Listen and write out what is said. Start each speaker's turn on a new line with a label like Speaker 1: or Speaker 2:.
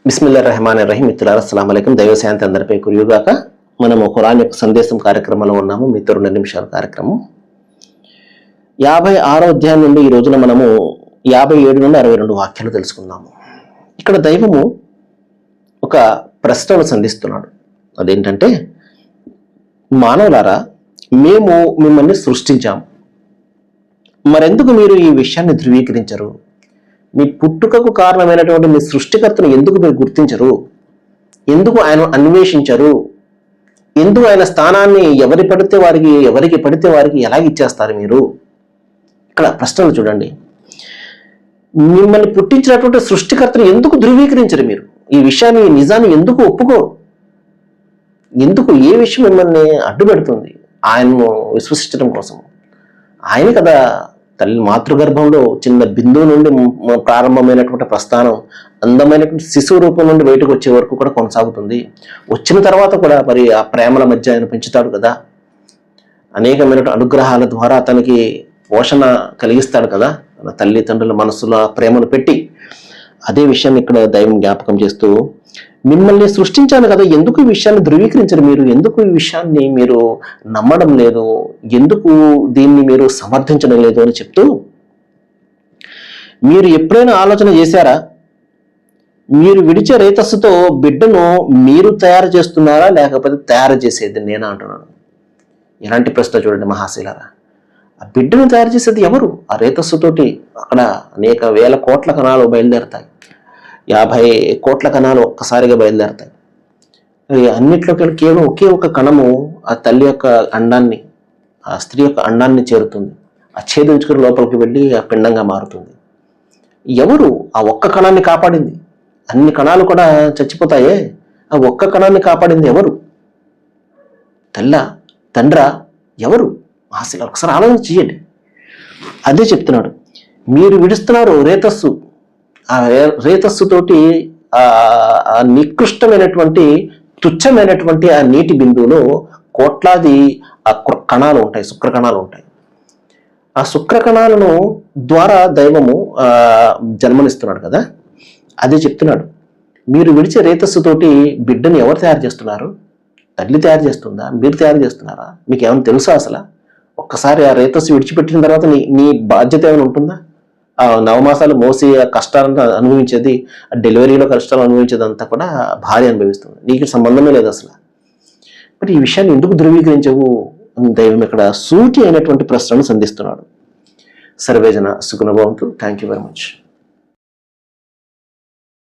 Speaker 1: బిస్మిల్లాహిర్రహమానిర్రహీం. మిత్రులారా, అస్సలాము అలైకుం. దైవ శాంతి అందరిపై కురియుగాక. మనము ఖురాన్ యొక్క సందేశం కార్యక్రమంలో ఉన్నాము. మీతో 2 నిమిషాల కార్యక్రమం. 56వ అధ్యాయం నుండి ఈ రోజున మనము 57 నుండి 62 వాక్యాలు తెలుసుకుందాము. ఇక్కడ దైవము ఒక ప్రశ్నను సంధిస్తున్నాడు. అదేంటంటే, మానవులారా, మేము మిమ్మల్ని సృష్టించాము, మరెందుకు మీరు ఈ విషయాన్ని ధృవీకరించరు? మీ పుట్టుకకు కారణమైనటువంటి మీ సృష్టికర్తను ఎందుకు మీరు గుర్తించరు? ఎందుకు ఆయన అన్వేషించరు? ఎందుకు ఆయన స్థానాన్ని ఎవరికి పడితే వారికి ఎలా ఇచ్చేస్తారు మీరు? ఇక్కడ ప్రశ్నలు చూడండి. మిమ్మల్ని పుట్టించినటువంటి సృష్టికర్తను ఎందుకు ధృవీకరించరు? మీరు ఈ విషయాన్ని, నిజాన్ని ఎందుకు ఒప్పుకోరు? ఎందుకు, ఏ విషయం మిమ్మల్ని అడ్డు పెడుతుంది ఆయనను విశ్వసించడం కోసం? ఆయన కదా తల్లి మాతృగర్భంలో చిన్న బిందువు నుండి ప్రారంభమైనటువంటి ప్రస్థానం అందమైనటువంటి శిశువు రూపం నుండి బయటకు వచ్చే వరకు కూడా కొనసాగుతుంది. వచ్చిన తర్వాత కూడా మరి ఆ ప్రేమల మధ్య ఆయన పెంచుతాడు కదా, అనేకమైనటువంటి అనుగ్రహాల ద్వారా అతనికి పోషణ కలిగిస్తాడు కదా, తన తల్లిదండ్రుల మనసులో ప్రేమను పెట్టి. అదే విషయం ఇక్కడ దైవం జ్ఞాపకం చేస్తూ, మిమ్మల్ని సృష్టించాను కదా, ఎందుకు ఈ విషయాన్ని ధృవీకరించరు మీరు? ఎందుకు ఈ విషయాన్ని మీరు నమ్మడం లేదు? ఎందుకు దీన్ని మీరు సమర్థించడం లేదు అని చెప్తూ, మీరు ఎప్పుడైనా ఆలోచన చేశారా? మీరు విడిచే రేతస్సుతో బిడ్డను మీరు తయారు చేస్తున్నారా, లేకపోతే తయారు చేసేది నేనా అంటున్నాను. ఎలాంటి ప్రశ్న చూడండి మహాశీలారా. ఆ బిడ్డను తయారు చేసేది ఎవరు? ఆ రేతస్సుతోటి అక్కడ అనేక వేల కోట్ల కణాలు బయలుదేరతాయి. 50 కోట్ల కణాలు ఒక్కసారిగా బయలుదేరతాయి. అన్నిట్లోకి కేవలం ఒకే ఒక కణము ఆ తల్లి యొక్క అండాన్ని, ఆ స్త్రీ యొక్క అండాన్ని చేరుతుంది. ఆ ఛేదించుకుని లోపలికి వెళ్ళి ఆ పిండంగా మారుతుంది. ఎవరు ఆ ఒక్క కణాన్ని కాపాడింది? అన్ని కణాలు కూడా చచ్చిపోతాయే, ఆ ఒక్క కణాన్ని కాపాడింది ఎవరు? తల్లా, తండ్రా, ఎవరు? అసలు ఒకసారి ఆలోచన చేయండి. అదే చెప్తున్నాడు. మీరు విడుస్తున్నారు రేతస్సు. ఆ రేతస్సుతోటి ఆ నికృష్టమైనటువంటి, తుచ్చమైనటువంటి ఆ నీటి బిందువులో కోట్లాది ఆ కణాలు ఉంటాయి, శుక్ర కణాలు ఉంటాయి. ఆ శుక్ర కణాలను ద్వారా దైవము జన్మనిస్తున్నాడు కదా. అదే చెప్తున్నాడు. మీరు విడిచే రేతస్సుతోటి బిడ్డని ఎవరు తయారు చేస్తున్నారు? తల్లి తయారు చేస్తుందా? మీరు తయారు చేస్తున్నారా? మీకు ఏమైనా తెలుసా అసలు? ఒక్కసారి ఆ రేతస్సు విడిచిపెట్టిన తర్వాత నీ బాధ్యత ఏమైనా ఉంటుందా? ఆ నవమాసాలు మోసి ఆ కష్టాలను అనుభవించేది, ఆ డెలివరీలో కష్టాలు అనుభవించేదంతా కూడా భార్య అనుభవిస్తుంది. నీకు సంబంధమే లేదు అసలు. మరి ఈ విషయాన్ని ఎందుకు ధృవీకరించవు? దైవం ఇక్కడ సూటి అయినటువంటి ప్రశ్నను సంధిస్తున్నాడు. సర్వేజన సుఖనుభవంతు. Thank you very much.